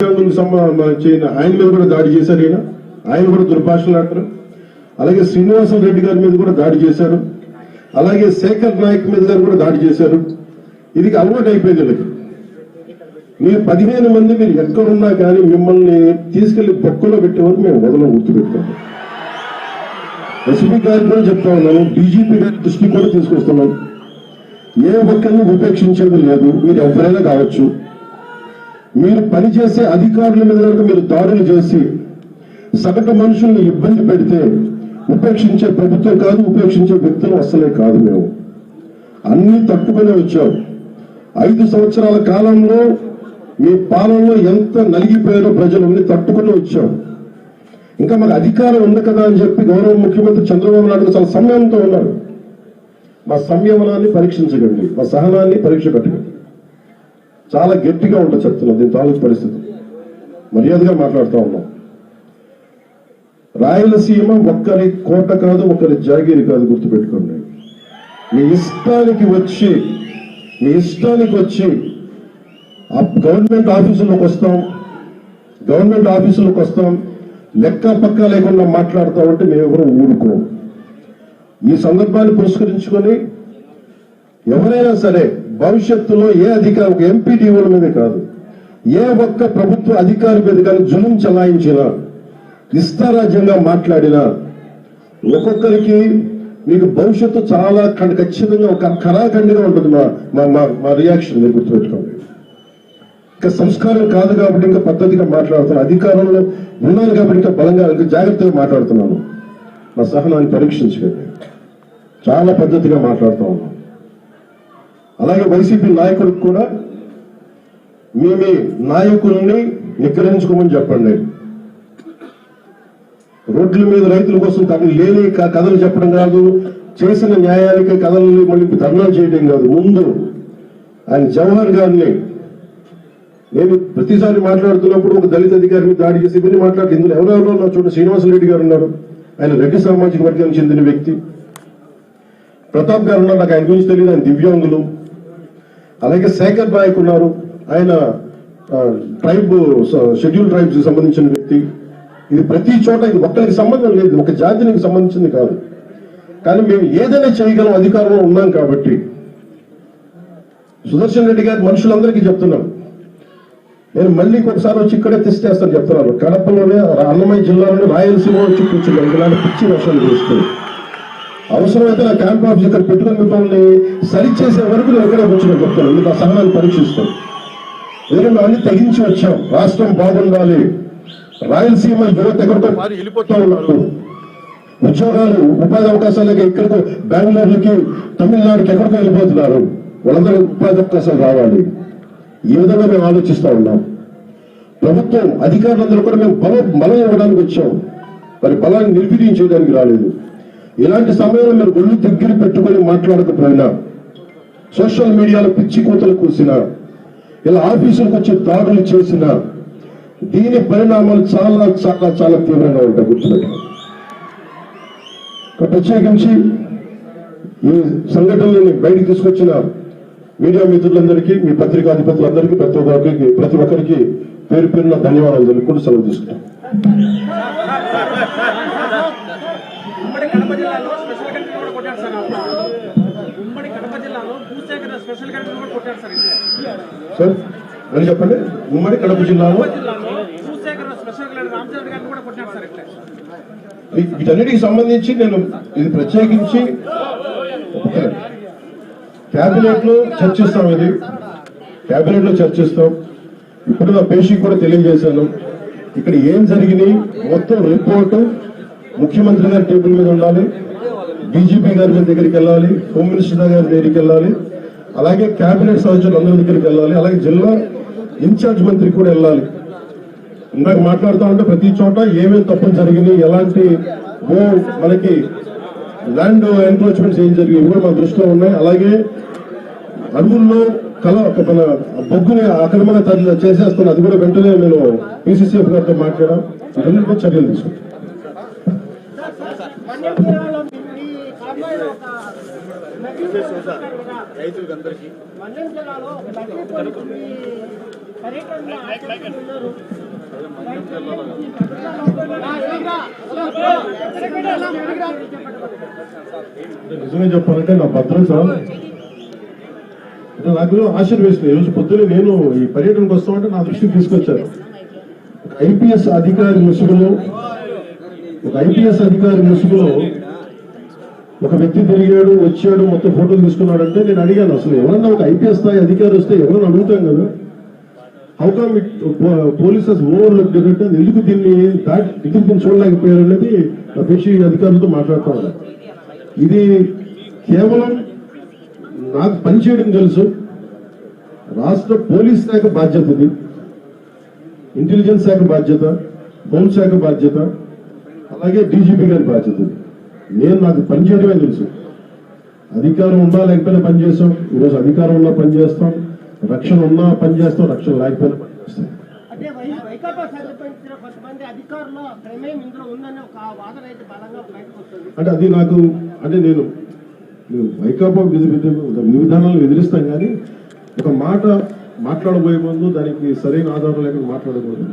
ఆయన మీద కూడా దాడి చేశారు. ఆయన కూడా దుర్భాషలు ఆడతారు. అలాగే శ్రీనివాస రెడ్డి గారి మీద కూడా దాడి చేశారు. అలాగే శేఖర్ నాయక్ మీద గారు కూడా దాడి చేశారు. ఇది అలవాటు అయిపోయింది వీళ్ళకి. మీరు 15 మంది మీరు ఎక్కడున్నా కానీ మిమ్మల్ని తీసుకెళ్లి బొక్కలో పెట్టేవారు మేము వదలం గుర్తుపెట్టుకోండి. ఎస్పీ గారికి కూడా చెప్తా ఉన్నాను, డీజీపీ గారి దృష్టికి కూడా తీసుకొస్తున్నాను. ఏ ఒక్కరిని ఉపేక్షించేది లేదు. మీరు ఎవరైనా కావచ్చు. మీరు పనిచేసే అధికారుల మీద కనుక మీరు దాడులు చేసి సగటు మనుషుల్ని ఇబ్బంది పెడితే ఉపేక్షించే ప్రభుత్వం కాదు, ఉపేక్షించే వ్యక్తులు అసలే కాదు. మేము అన్ని తట్టుకునే వచ్చాం. 5 సంవత్సరాల కాలంలో మీ పాలనలో ఎంత నలిగిపోయారో ప్రజలు తట్టుకుని వచ్చాం. ఇంకా మాకు అధికారం ఉంది కదా అని చెప్పి గౌరవ ముఖ్యమంత్రి చంద్రబాబు నాయుడు చాలా సంయమనంతో ఉన్నారు. మా సంయమనాన్ని పరీక్షించకండి, మా సహనాన్ని పరీక్ష పెట్టకండి. చాలా గట్టిగా ఉంటుంది చెప్తున్నాం. దీని తాలూకు పరిస్థితి మర్యాదగా మాట్లాడుతూ ఉన్నాం. రాయలసీమ ఒక్కరి కోట కాదు, ఒక్కరి జాగీరి కాదు, గుర్తుపెట్టుకోండి. మీ ఇష్టానికి వచ్చి ఆ గవర్నమెంట్ ఆఫీసులకు వస్తాం, లెక్క పక్క లేకుండా మాట్లాడతామంటే మేమెవరూ ఊరుకోం. ఈ సందర్భాన్ని పురస్కరించుకొని ఎవరైనా సరే భవిష్యత్తులో ఏ అధికారి, ఒక ఎంపీడీఓల మీదే కాదు, ఏ ఒక్క ప్రభుత్వ అధికారి మీద కానీ జులుం చలాయించినా, ఇష్టారాజ్యంగా మాట్లాడినా ఒక్కొక్కరికి మీకు భవిష్యత్తు చాలా ఖచ్చితంగా ఒక ఖరాఖండిగా ఉంటుంది. మా రియాక్షన్ మీరు గుర్తుపెట్టుకోండి. ఇంకా సంస్కారం కాదు కాబట్టి ఇంకా పద్ధతిగా మాట్లాడుతున్నాను. అధికారంలో ఉన్నాను కాబట్టి ఇంకా బలంగా ఇంకా జాగ్రత్తగా మాట్లాడుతున్నాను. నా సహనాన్ని పరీక్షించకండి. చాలా పద్ధతిగా మాట్లాడుతూ ఉన్నాను. అలాగే వైసీపీ నాయకులకు కూడా మీ నాయకుల్ని నిగ్రహించుకోమని చెప్పండి. రోడ్ల మీద రైతుల కోసం లేని కథలు చెప్పడం కాదు, చేసిన న్యాయానికి కథలు మళ్ళీ ధర్నా చేయడం కాదు. ముందు ఆయన జవహర్ గారిని నేను ప్రతిసారి మాట్లాడుతున్నప్పుడు ఒక దళిత అధికారి మీద దాడి చేసి ఇవన్నీ మాట్లాడి ఇందులో ఎవరెవరో నా చూడండి. శ్రీనివాసరెడ్డి గారు ఉన్నారు, ఆయన రెడ్డి సామాజిక వర్గానికి చెందిన వ్యక్తి. ప్రతాప్ గారు ఉన్నారు, నాకు ఆయన గురించి తెలియదు, ఆయన దివ్యాంగులు. అలాగే శేఖర్ నాయక్ ఉన్నారు, ఆయన షెడ్యూల్ ట్రైబ్స్ సంబంధించిన వ్యక్తి. ఇది ప్రతి చోట ఇది ఒక్కరికి సంబంధం లేదు, ఒక జాతికి సంబంధించింది కాదు. కానీ మేము ఏదైనా చేయగలం, అధికారంలో ఉన్నాం కాబట్టి. సుదర్శన్ రెడ్డి గారి మనుషులందరికీ చెప్తున్నాం, నేను మళ్ళీ ఒకసారి వచ్చి ఇక్కడే తెచ్చేస్తాను చెప్తున్నాను. కడపలోనే అన్నమయ్య జిల్లాలోనే రాయలసీమ వచ్చి కూర్చున్నాను. ఇలాంటి పిచ్చి వర్షాలు చేస్తుంది. అవసరమైతే నా క్యాంప్ ఆఫీస్ ఇక్కడ పెట్టుకుని మిమ్మల్ని సరిచేసే వరకు నేను ఎక్కడే కూర్చున్నాను చెప్తాను. మీకు ఆ సహనాన్ని పరీక్షిస్తాను. ఎందుకంటే మేము అన్ని తగ్గించి వచ్చాం. రాష్ట్రం బాగుండాలి. రాయలసీమ యువత ఎక్కడితో మారి వెళ్ళిపోతూ ఉన్నారు. ఉద్యోగాలు, ఉపాధి అవకాశాలకి ఎక్కడికో బెంగళూరుకి, తమిళనాడుకి ఎక్కడికో వెళ్ళిపోతున్నారు. వాళ్ళందరూ ఉపాధి అవకాశాలు రావాలి. ఈ విధంగా మేము ఆలోచిస్తూ ఉన్నాం. ప్రభుత్వం అధికారులందరూ కూడా మేము బలం ఇవ్వడానికి వచ్చాం, మరి బలాన్ని నిర్వీర్యం చేయడానికి రాలేదు. ఇలాంటి సమయంలో మీరు ఒళ్ళు దగ్గర పెట్టుకుని మాట్లాడకపోయినా, సోషల్ మీడియాలో పిచ్చి కూతలు కూసినా, ఇలా ఆఫీసులకు వచ్చి దాడులు చేసినా దీని పరిణామాలు చాలా చాలా చాలా తీవ్రంగా ఉంటాయి. గుర్తుపెట్టాలి. ప్రత్యేకించి ఈ సంఘటనలని బయటికి తీసుకొచ్చిన మీడియా మిత్రులందరికీ, మీ పత్రికాధిపతులందరికీ, ప్రతి ఒక్కరికి పేరు పేరున ధన్యవాదాలు తెలుపుకుంటూ సెలవు తీసుకుంటాం. సార్ అని చెప్పండి. ఉమ్మడి కడప జిల్లాలో వీటన్నిటికి సంబంధించి నేను ఇది ప్రత్యేకించి క్యాబినెట్ లో చర్చిస్తాం. ఇప్పుడు నా పేషీకి కూడా తెలియజేశాను. ఇక్కడ ఏం జరిగినాయి మొత్తం రిపోర్టు ముఖ్యమంత్రి గారి టేబుల్ మీద ఉండాలి, డీజీపీ గారి దగ్గరికి వెళ్ళాలి, హోమ్ మినిస్టర్ గారి దగ్గరికి వెళ్ళాలి, అలాగే క్యాబినెట్ సదస్సులు అందరి దగ్గరికి వెళ్ళాలి, అలాగే జిల్లా ఇన్ఛార్జ్ మంత్రికి కూడా వెళ్ళాలి. ఇందాక మాట్లాడుతూ ఉంటే ప్రతి చోట ఏమేమి తప్పులు జరిగినాయి, ఎలాంటి మనకి ల్యాండ్ ఎన్క్రోచ్మెంట్స్ ఏం జరిగాయి కూడా మా దృష్టిలో ఉన్నాయి. అలాగే అడవుల్లో మన బొగ్గుని అక్రమంగా చేసేస్తాను, అది కూడా వెంటనే నేను పీసీసీఎఫ్ గారితో మాట్లాడాం. ఇవన్నీ కూడా చర్యలు తీసుకుంటాం. రైతులందరికీ నిజంగా చెప్పాలంటే నా భద్రత అంటే నాకు ఆశీర్వేస్తుంది. ఈరోజు పొద్దున్నే నేను ఈ పర్యటనకు వస్తామంటే నా దృష్టికి తీసుకొచ్చారు. ఒక ఐపీఎస్ అధికారి ముసుగులో ఒక వ్యక్తి తిరిగాడు, వచ్చాడు, మొత్తం ఫోటోలు తీసుకున్నాడంటే నేను అడిగాను, అసలు ఎవరన్నా ఒక ఐపీఎస్ స్థాయి అధికారి వస్తే ఎవరన్నా అడుగుతాం కదా, how come it polices overlook అంటే ఎందుకు దీన్ని చూడలేకపోయారు అనేది పేషీ అధికారులతో మాట్లాడుతూ ఉన్నారు. ఇది కేవలం నాకు పనిచేయడం తెలుసు, రాష్ట్ర పోలీస్ శాఖ బాధ్యత, ఇది ఇంటెలిజెన్స్ శాఖ బాధ్యత, హోంశాఖ బాధ్యత, అలాగే డీజీపీ గారి బాధ్యత. నాకు పనిచేయడమే తెలుసు. అధికారం ఉన్నా లేకపోయినా పనిచేస్తాం. ఈరోజు అధికారం ఉన్నా పనిచేస్తాం, రక్షణ ఉన్నా పనిచేస్తాం, రక్షణ లేకపోయినా పనిచేస్తాం. అంటే అది నాకు అంటే నేను వైకాపా విధి విధానాలను ఎదిరిస్తాం, కానీ ఒక మాట మాట్లాడబోయే ముందు దానికి సరైన ఆధారం లేకుండా మాట్లాడకూడదు.